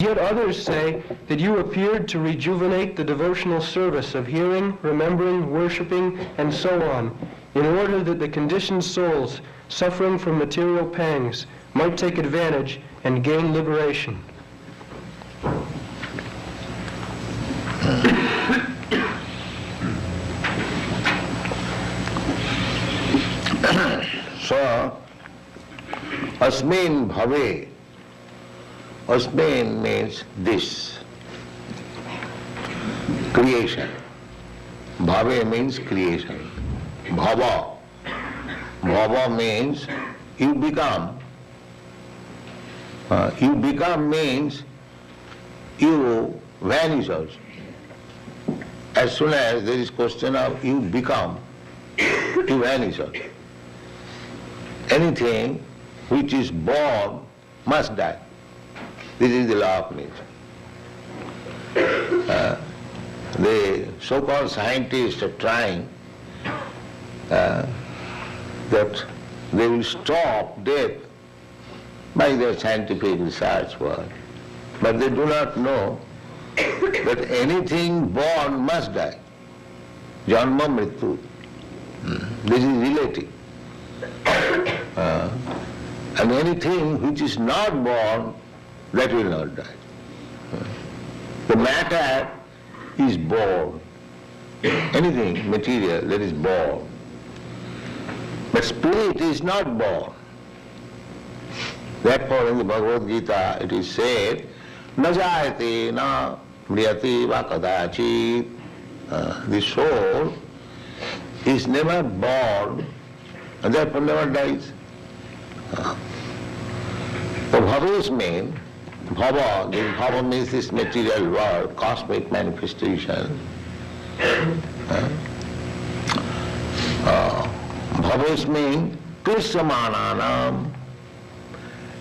Yet others say that you appeared to rejuvenate the devotional service of hearing, remembering, worshiping, and so on, in order that the conditioned souls suffering from material pangs might take advantage and gain liberation. So, asmin bhave. Asmin means this, creation. Bhave means creation. Bhava. Bhava means you become. You become means you vanish also. As soon as there is question of you become, you vanish also. Anything which is born must die. This is the law of nature. The so-called scientists are trying that they will stop death by their scientific research work. But they do not know that anything born must die. Janma mrityu. This is relative. And anything which is not born, that will not die. The matter is born. Anything material that is born. But spirit is not born. Therefore in the Bhagavad Gita it is said, na jayate na mriyate va kadachit. The soul is never born and therefore never dies. The bhavas mean, bhava means this material world, cosmic manifestation. Bhavas mean krisamananam.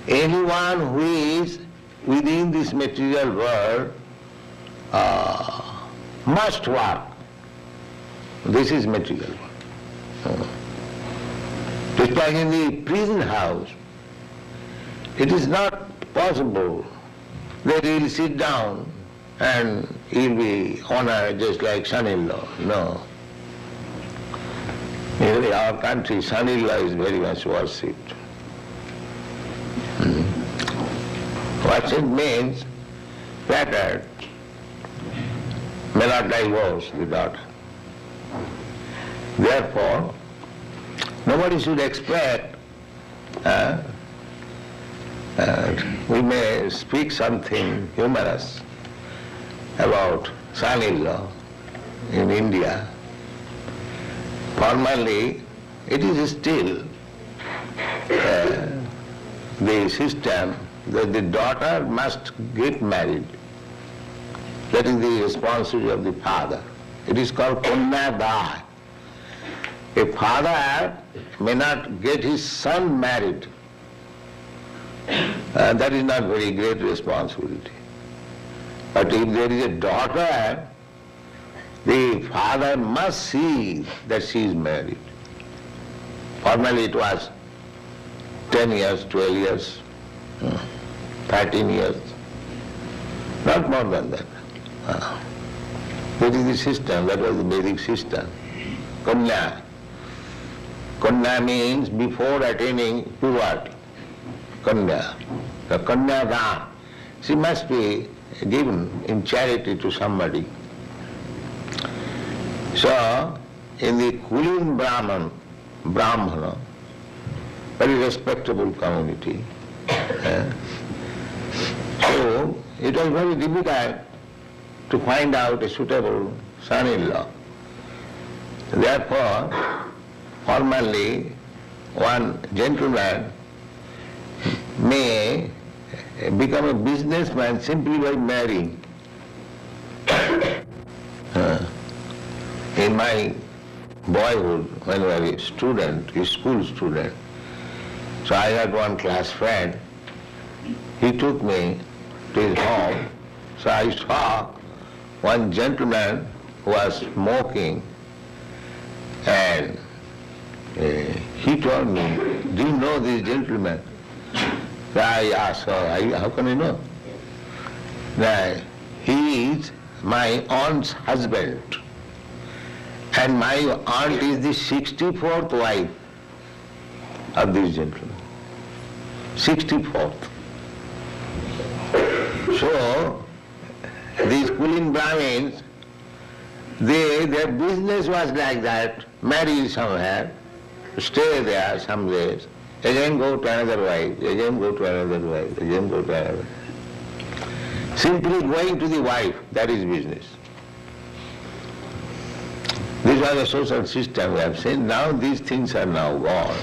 Anyone who is within this material world must work. This is material world. Just like in the prison house, it is not possible that he will sit down and he will be honored just like son-in-law. No. In our country, son-in-law is very much worshipped. What it means, flattered, may not divorce the daughter. Therefore, nobody should expect we may speak something humorous about son-in-law in India. Formally, it is still the system that the daughter must get married. That is the responsibility of the father. It is called Kanyadah. A father may not get his son married. That is not very great responsibility. But if there is a daughter, the father must see that she is married. Formerly it was 10 years, 12 years, 13 years, not more than that. That is the system, that was the Vedic system. Kanya. Kanya means before attaining puberty. Kanya. The Kanyadah. She must be given in charity to somebody. So, in the Kulin Brahmana, very respectable community, so it was very difficult to find out a suitable son-in-law. Therefore, formally, one gentleman may become a businessman simply by marrying. In my boyhood, when I was a student, a school student, so I had one class friend. He took me to his home. So I saw one gentleman who was smoking, and he told me, "Do you know this gentleman?" So I asked, "How can I know?" that he is my aunt's husband, and my aunt is the 64th wife of this gentleman. 64th. So, these Kulin Brahmins, their business was like that, marry somewhere, stay there some days, again go to another wife, again go to another wife, again go to another wife. Simply going to the wife, that is business. This was a social system we have seen. Now these things are now gone.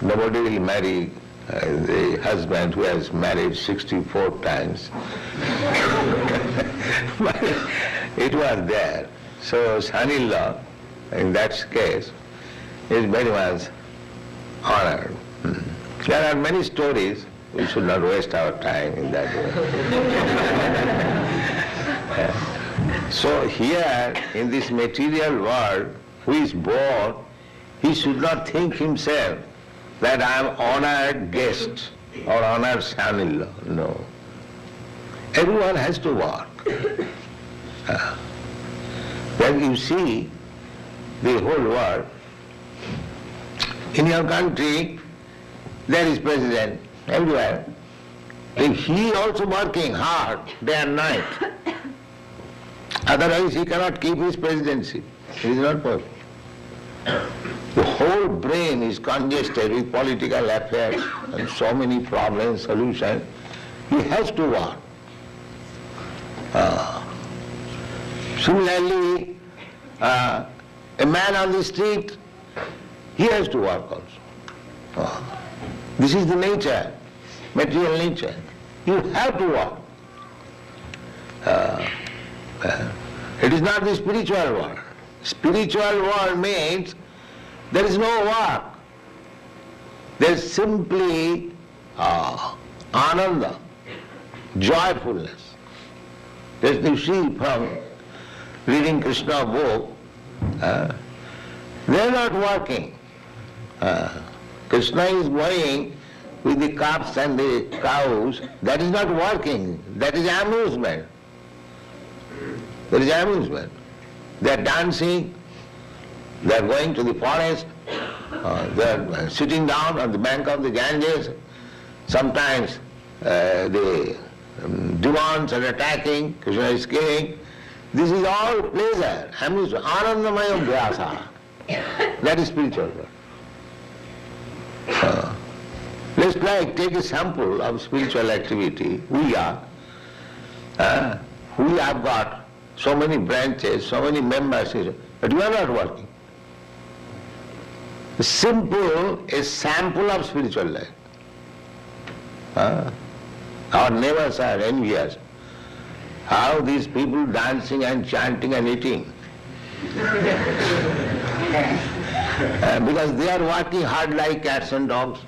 Nobody will marry the husband who has married 64 times. But it was there. So son-in-law, in that case, is very much honored. There are many stories. We should not waste our time in that way. So here, in this material world, who is born, he should not think himself that I am honored guest or honored son-in-law. No. Everyone has to work. When you see the whole world, in your country, there is president, everywhere. If he also working hard day and night, otherwise he cannot keep his presidency. It is not possible. The whole brain is congested with political affairs and so many problems, solutions. He has to work. Similarly, a man on the street, he has to work also. This is the nature, material nature. You have to work. It is not the spiritual world. Spiritual world means there is no work. There is simply ananda, joyfulness. Just you see from reading Krishna book, they are not working. Krishna is going with the calves and the cows. That is not working. That is amusement. There is amusement. They are dancing. They are going to the forest. They are sitting down on the bank of the Ganges. Sometimes the demons are attacking. Krishna is killing. This is all pleasure, amusement, anandamaya abhyasa. That is spiritual world. Let's take a sample of spiritual activity. We have got so many branches, so many members, but we are not working. A sample of spiritual life. Our neighbors are envious. How these people dancing and chanting and eating. Because they are working hard like cats and dogs.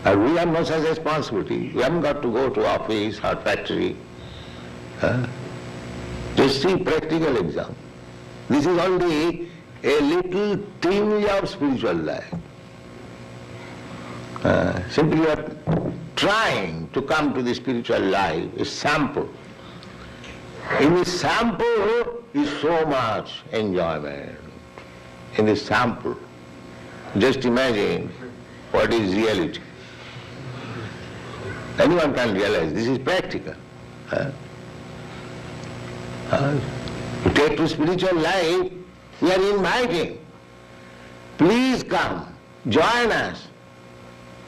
And we have no such responsibility. We haven't got to go to office or factory. Just see practical example. This is only a little tinge of spiritual life. Simply you are trying to come to the spiritual life, a sample. In the sample is so much enjoyment. In the sample, just imagine what is reality. Anyone can realize this is practical. To take to spiritual life, we are inviting. Please come, join us,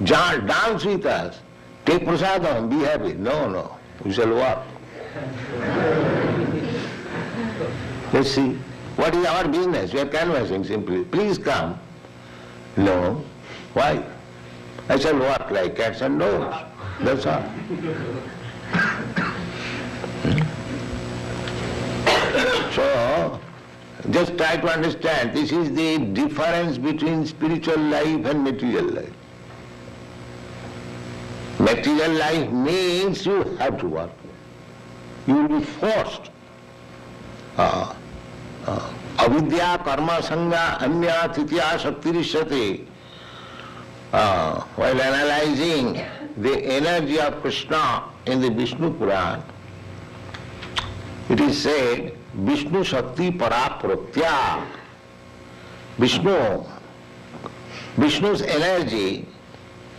dance with us, take prasadam, be happy. No, we shall walk. Let's see, what is our business? We are canvassing simply. Please come. No. Why? I shall walk like cats and dogs. That's all. So, just try to understand, this is the difference between spiritual life and material life. Material life means you have to work. You will be forced. Avidya, karma, sangha, anya, titya, shaktirishyate. while analyzing the energy of Krishna in the Vishnu Puran, it is said, Vishnu Shakti Parapratya. Vishnu's energy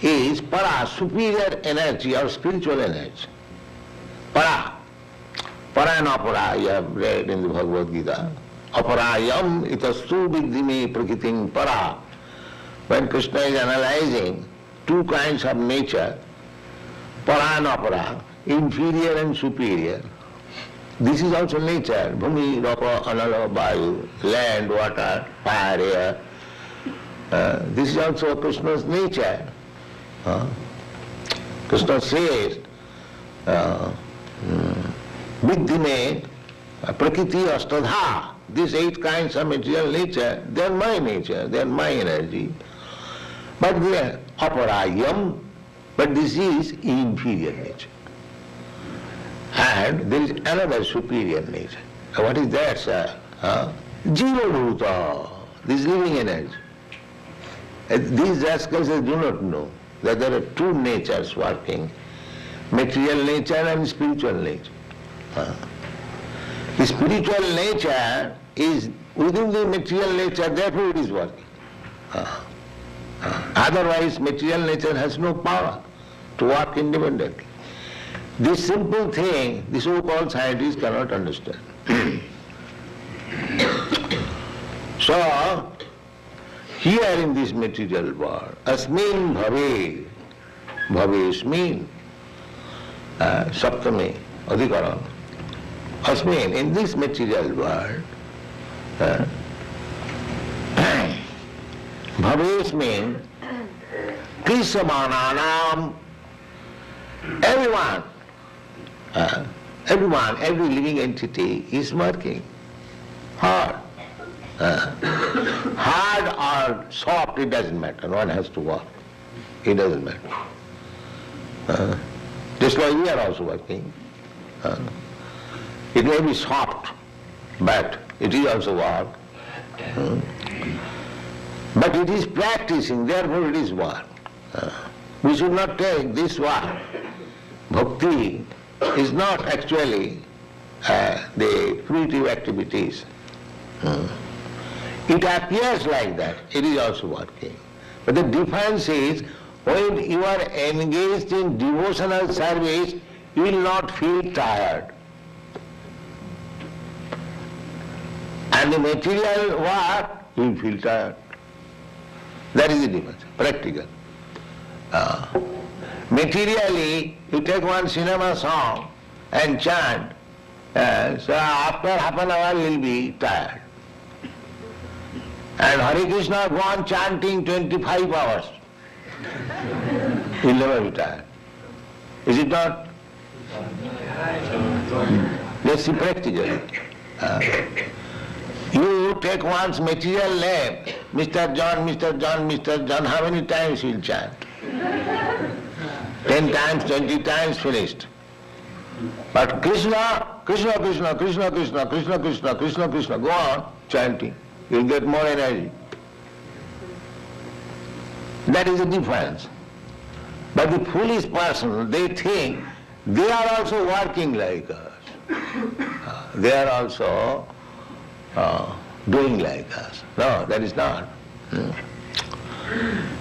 is para, superior energy or spiritual energy. Para. Para and apara, you have read in the Bhagavad Gita. Aparayam itastu viddhime prakritim para. When Krishna is analyzing two kinds of nature, para and apara, inferior and superior, this is also nature. Bhumi, rapa, anala, vayu, land, water, fire, air. This is also Krishna's nature. Krishna says, Viddhime prakriti astadha. These 8 kinds of material nature, they are my nature, they are my energy. But they are aparayam, but this is inferior nature. And there is another superior nature. What is that, sir? Jiva bhuta, this living energy. These rascals do not know that there are 2 natures working, material nature and spiritual nature. The spiritual nature is within the material nature, therefore it is working. Otherwise, material nature has no power to work independently. This simple thing, the so-called scientists cannot understand. So, here in this material world, asmin bhave, bhavesmin, saptami, adhikaran. Asmin, in this material world, bhavesmin, krisamananam, everyone, every living entity is working hard. Hard or soft, it doesn't matter. One has to work. It doesn't matter. Just like we are also working. It may be soft, but it is also work. But it is practicing, therefore it is work. We should not take this work. Bhakti is not actually the fruitive activities. It appears like that, it is also working. But the difference is, when you are engaged in devotional service, you will not feel tired. And the material work, you will feel tired. That is the difference, practical. Materially, you take one cinema song and chant, so after half an hour you will be tired. And Hare Krishna go on chanting 25 hours. He will never be tired. Is it not? Let's see practically. You take one's material name, Mr. John, Mr. John, Mr. John, how many times he will chant? 10 times, 20 times, finished. But Krishna, Krishna, Krishna, Krishna, Krishna, Krishna, Krishna, Krishna, Krishna, go on chanting. You will get more energy. That is the difference. But the foolish person, they think they are also working like us. They are also doing like us. No, that is not.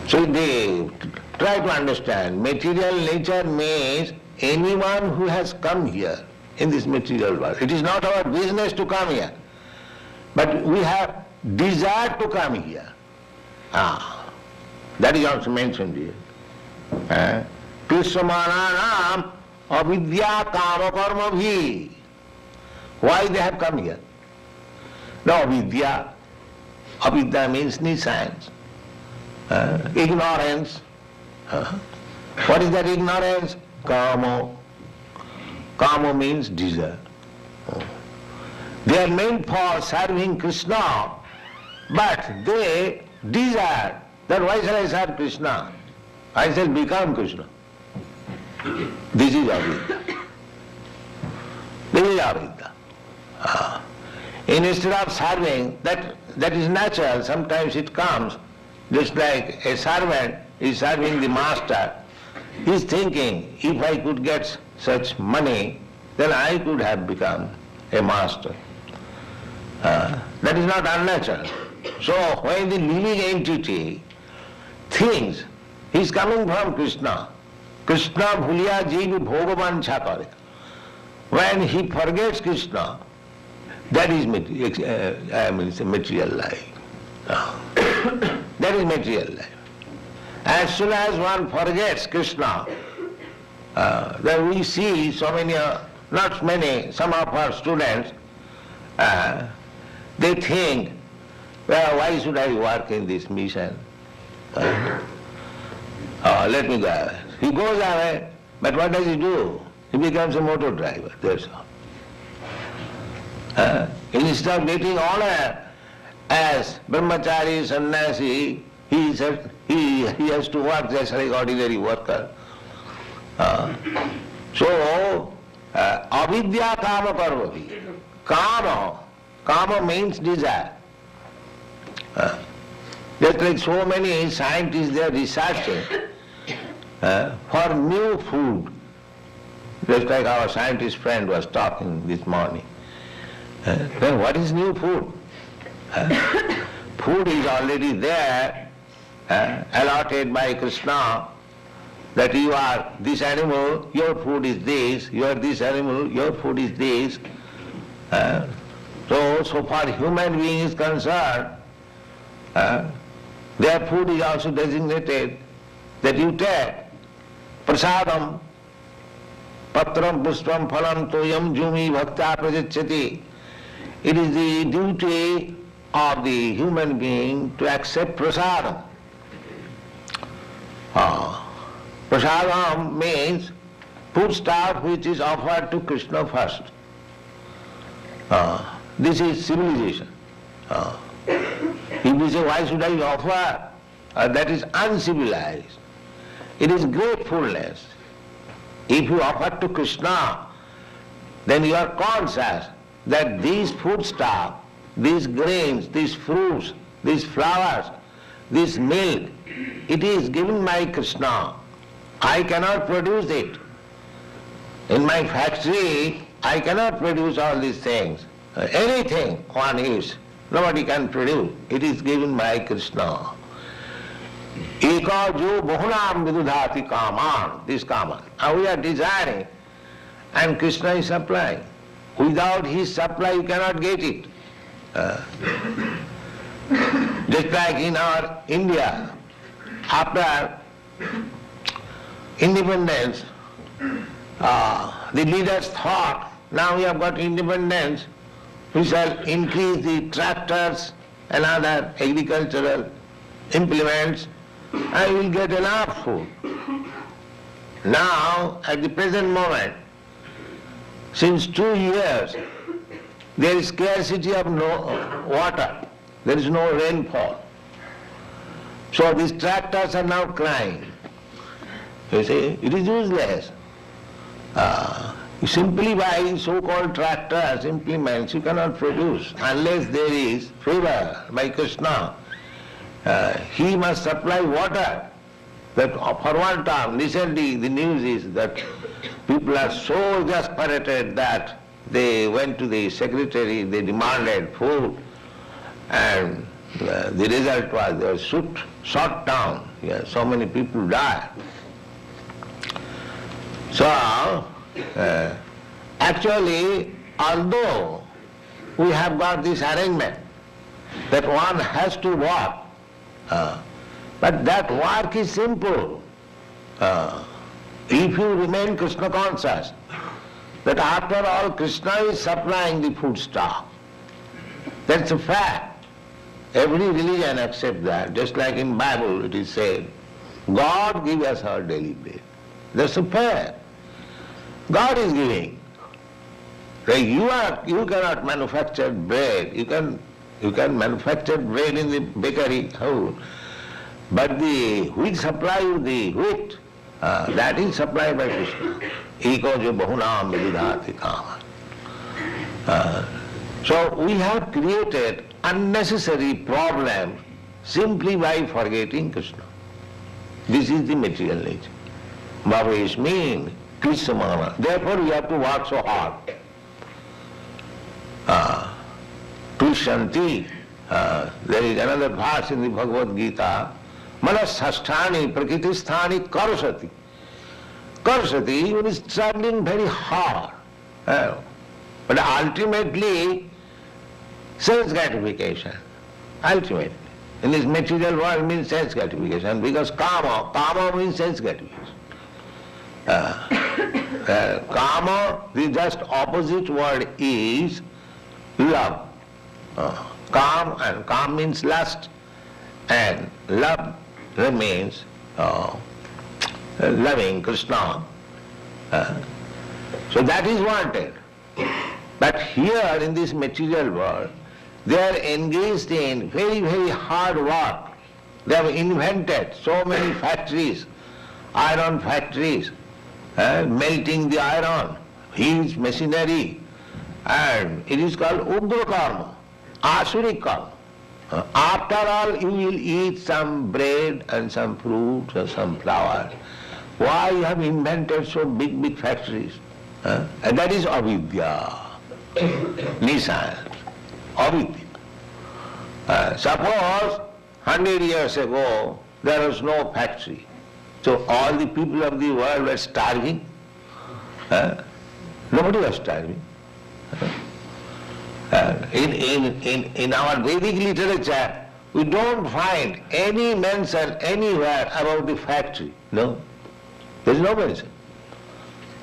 So they try to understand, material nature means anyone who has come here in this material world. It is not our business to come here, but we have desire to come here. That is also mentioned here. Krisamananam avidya kama karma bhi. Why they have come here? No, avidya. Avidya means nescience. Ignorance. What is that ignorance? Kama. Kama means desire. They are meant for serving Krishna, but they desire that why shall I serve Krishna? I shall become Krishna. This is avidya. This is avidya. Instead of serving, that is natural, sometimes it comes, just like a servant is serving the master, he is thinking, if I could get such money, then I could have become a master. That is not unnatural. So when the living entity thinks he is coming from Krishna, Krishna bhuliya jeev bhogavan chakare. When he forgets Krishna, that is material life. That is material life. As soon as one forgets Krishna, then we see so many, not many, some of our students, they think, well, why should I work in this mission? Let me go away. He goes away, but what does he do? He becomes a motor driver, that's all. Instead of getting honor as brahmachari, sannyasi, he has to work just like ordinary worker. So, avidya kama parvati. Kama means desire. Just like so many scientists, they are researching for new food. Just like our scientist friend was talking this morning. Then what is new food? Food is already there, allotted by Krishna, that you are this animal, your food is this, you are this animal, your food is this. So far human being is concerned, their food is also designated that you take prasadam, patram, pushpam, phalam, toyam, jumi, bhakta, prajachyati. It is the duty of the human being to accept prasadam. Prasadam means foodstuff which is offered to Krishna first. This is civilization. If we say, why should I offer? That is uncivilized. It is gratefulness. If you offer to Krishna, then you are conscious that these foodstuff, these grains, these fruits, these flowers, this milk, it is given by Krishna. I cannot produce it. In my factory, I cannot produce all these things. Anything one is, nobody can produce. It is given by Krishna. Eka jo bahunam vidudhati kaman, this kaman. And we are desiring, and Krishna is supplying. Without his supply, you cannot get it. Just like in our India, after independence, the leaders thought, now we have got independence, we shall increase the tractors and other agricultural implements, and we will get enough food. Now, at the present moment, since 2 years, there is scarcity of water. There is no rainfall. So these tractors are now crying. You see, it is useless. Simply by so-called tractors, implements, you cannot produce unless there is favor by Krishna. He must supply water. That for one time, recently the news is that people are so exasperated that they went to the secretary, they demanded food, and the result was they were shot down. Yeah, so many people died. So, actually, although we have got this arrangement that one has to work, but that work is simple. If you remain Krishna conscious, that after all Krishna is supplying the foodstuff, that's a fact. Every religion accepts that. Just like in Bible it is said, God give us our daily bread. That's a fact. God is giving. Like you cannot manufacture bread. You can manufacture bread in the bakery house, but the wheat supply you the wheat, that is supplied by Krishna. Eko jo bahunam vidudhati kama. So we have created unnecessary problems simply by forgetting Krishna. This is the material nature. Bhava is mean, Krishnamana. Therefore we have to work so hard. Krishanti, there is another verse in the Bhagavad Gita, Manasasthani Prakritisthani Karasati. Karasati, one is struggling very hard. But ultimately, sense gratification. Ultimately. In this material world means sense gratification, because kama means sense gratification. Kama, the just opposite word is love. Kam means lust, and love remains loving Krishna. So that is wanted. But here in this material world, they are engaged in very, very hard work. They have invented so many factories, iron factories, melting the iron, huge machinery, and it is called Ugra Karma, Asuric Karma. After all, you will eat some bread and some fruits or some flour. Why you have invented so big, big factories? And that is avidya, nissan, avidya. Suppose 100 years ago there was no factory, so all the people of the world were starving. Nobody was starving. In our Vedic literature, we don't find any mention anywhere about the factory. No, there is no mention.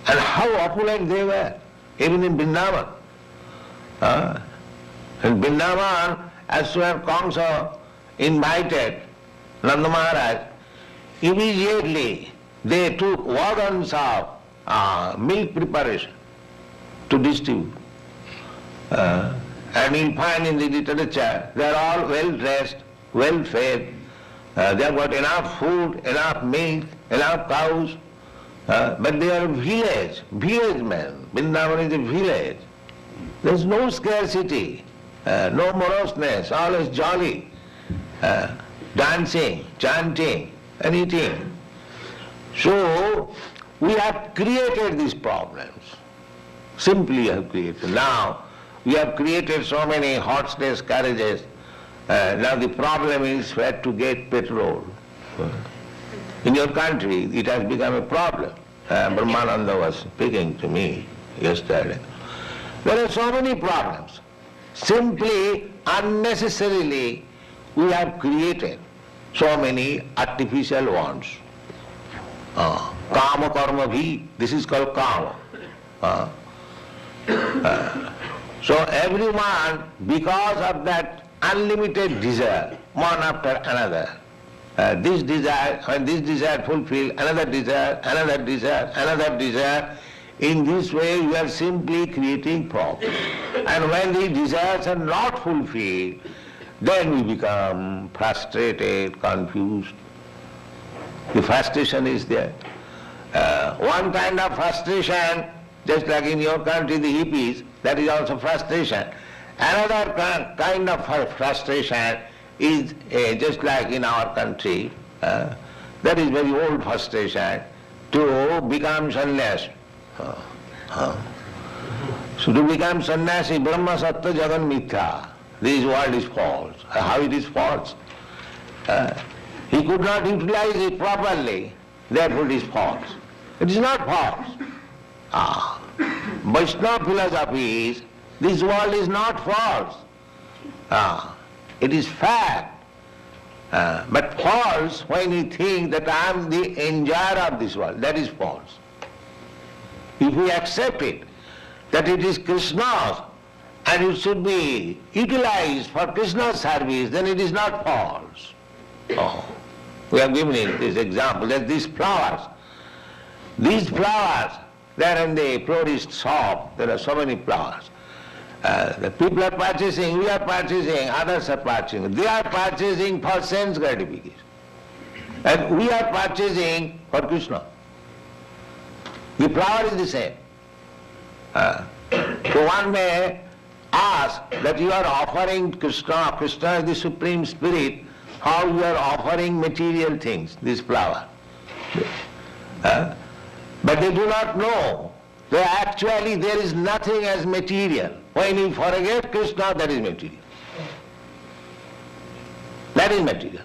And how opulent they were, even in Vrindavan. In Vrindavan, as soon as Kamsa invited Nanda Maharaj, immediately they took wagons of milk preparation to distribute. And you'll find in the literature, they are all well dressed, well fed, they have got enough food, enough milk, enough cows, but they are village men. Vrindavan is a village. There is no scarcity, no moroseness, always jolly, dancing, chanting and eating. So we have created these problems. Simply have created. Now we have created so many horseless carriages. Now the problem is where to get petrol. In your country it has become a problem. Brahmananda was speaking to me yesterday. There are so many problems. Simply, unnecessarily, we have created so many artificial wants. Kama karma bhi, this is called kama. So everyone, because of that unlimited desire, one after another, this desire, when this desire fulfilled, another desire, another desire, another desire, in this way you are simply creating problems. And when the desires are not fulfilled, then we become frustrated, confused. The frustration is there. One kind of frustration, just like in your country the hippies, that is also frustration. Another kind of frustration is just like in our country, that is very old frustration, to become sannyasi. So to become sannyasi, Brahma Sattva Jagan Mithya, this world is false. How it is false? He could not utilize it properly, therefore it is false. It is not false. Vaishnava philosophy is, this world is not false. It is fact. But false when you think that I am the enjoyer of this world, that is false. If we accept it, that it is Krishna's and it should be utilized for Krishna's service, then it is not false. We have given it this example, that these flowers, they are in the florist shop, there are so many flowers. The people are purchasing, we are purchasing, others are purchasing. They are purchasing for sense gratification. And we are purchasing for Krishna. The flower is the same. So one may ask that you are offering Krishna, Krishna is the Supreme Spirit, how you are offering material things, this flower. But they do not know that actually there is nothing as material. When you forget Krishna, that is material. That is material.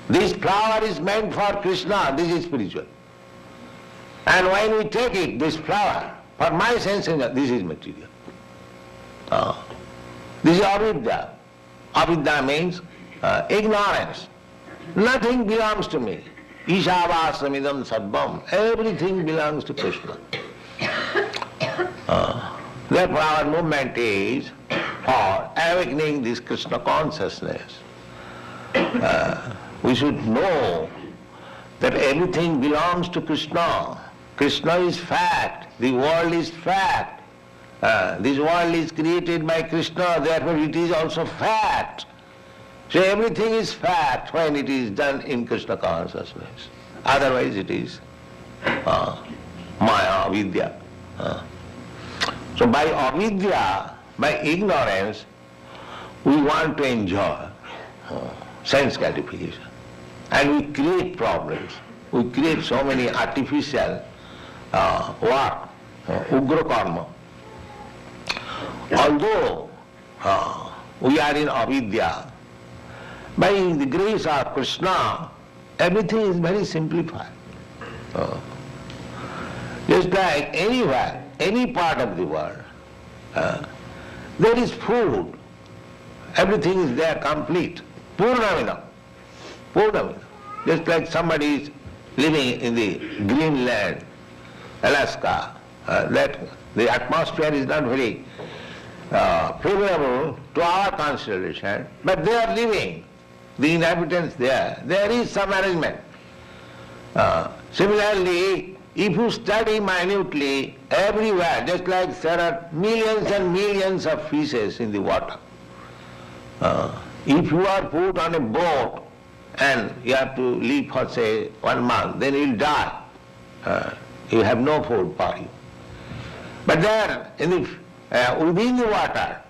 This flower is meant for Krishna, this is spiritual. And when we take it, this flower, for my sense, this is material. This is avidya. Avidya means ignorance. Nothing belongs to me. Ishavasramidam sadvam. Everything belongs to Krishna. Therefore our movement is for awakening this Krishna consciousness. We should know that everything belongs to Krishna. Krishna is fact. The world is fact. This world is created by Krishna, therefore it is also fact. So everything is fact when it is done in Krishna consciousness. Otherwise it is maya, avidya. So by avidya, by ignorance, we want to enjoy sense gratification. And we create problems. We create so many artificial work, ugra karma. Although we are in avidya, by the grace of Krishna, everything is very simplified. Just like anywhere, any part of the world, there is food. Everything is there complete. Purnamina. Purnamina. Just like somebody is living in the Greenland, Alaska, that the atmosphere is not very favorable to our consideration, but they are living, the inhabitants there. There is some arrangement. Similarly, if you study minutely everywhere, just like there are millions and millions of fishes in the water, if you are put on a boat and you have to live for say 1 month, then you will die. You have no food for you. But there, within the water,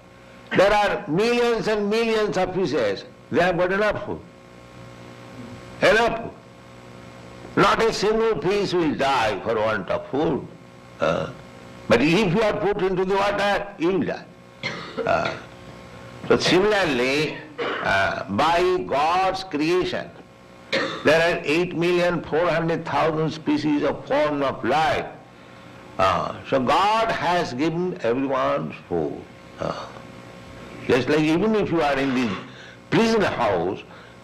there are millions and millions of fishes. They have got enough food. Enough food. Not a single fish will die for want of food. But if you are put into the water, you will die. So similarly, by God's creation, there are 8,400,000 species of form of life. So God has given everyone food. Just like even if you are in the prison house,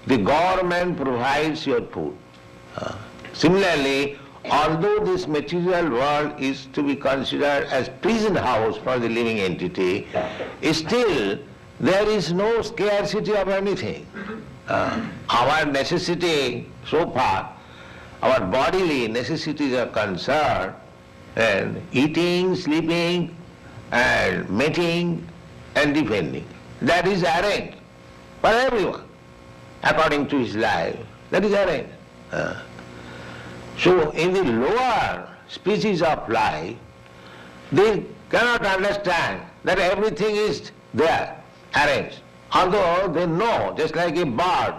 the government provides your food. Similarly, although this material world is to be considered as prison house for the living entity, still there is no scarcity of anything. Our necessity so far, our bodily necessities are concerned, and eating, sleeping, and mating, and defending. That is arranged for everyone, according to his life. That is arranged. So in the lower species of life, they cannot understand that everything is there, arranged. Although they know, just like a bird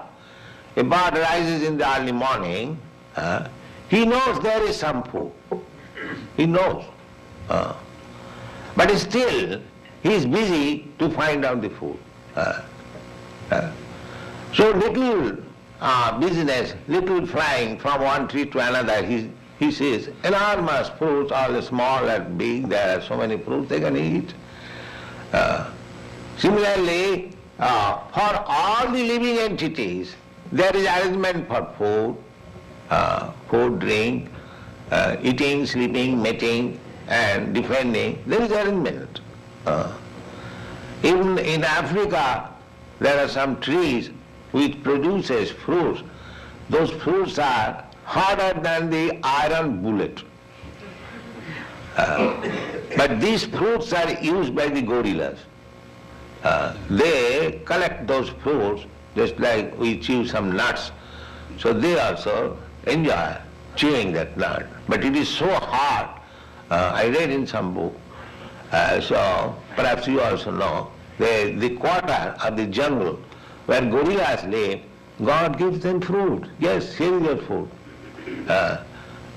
rises in the early morning, he knows there is some food. He knows. But still, he is busy to find out the food. So little business, little flying from one tree to another, he sees enormous fruits, all small and big, there are so many fruits they can eat. Similarly, for all the living entities, there is arrangement for food, drink, eating, sleeping, mating, and defending. There is arrangement. Even in Africa, there are some trees which produces fruits. Those fruits are harder than the iron bullet. But these fruits are used by the gorillas. They collect those fruits just like we chew some nuts. So they also enjoy chewing that nut. But it is so hard. I read in some book, so perhaps you also know, the quarter of the jungle where gorillas live, God gives them fruit. Yes, here is your food.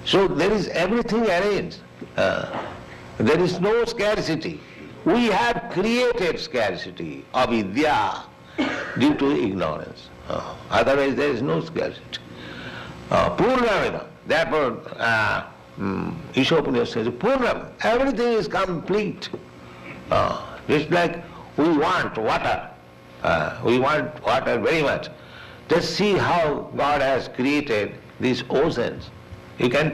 So there is everything arranged. There is no scarcity. We have created scarcity, avidya, due to ignorance. Otherwise there is no scarcity. Purnamidam. Therefore, Ishopanishad says, Purnam, everything is complete. Just like we want water. We want water very much. Just see how God has created these oceans. You can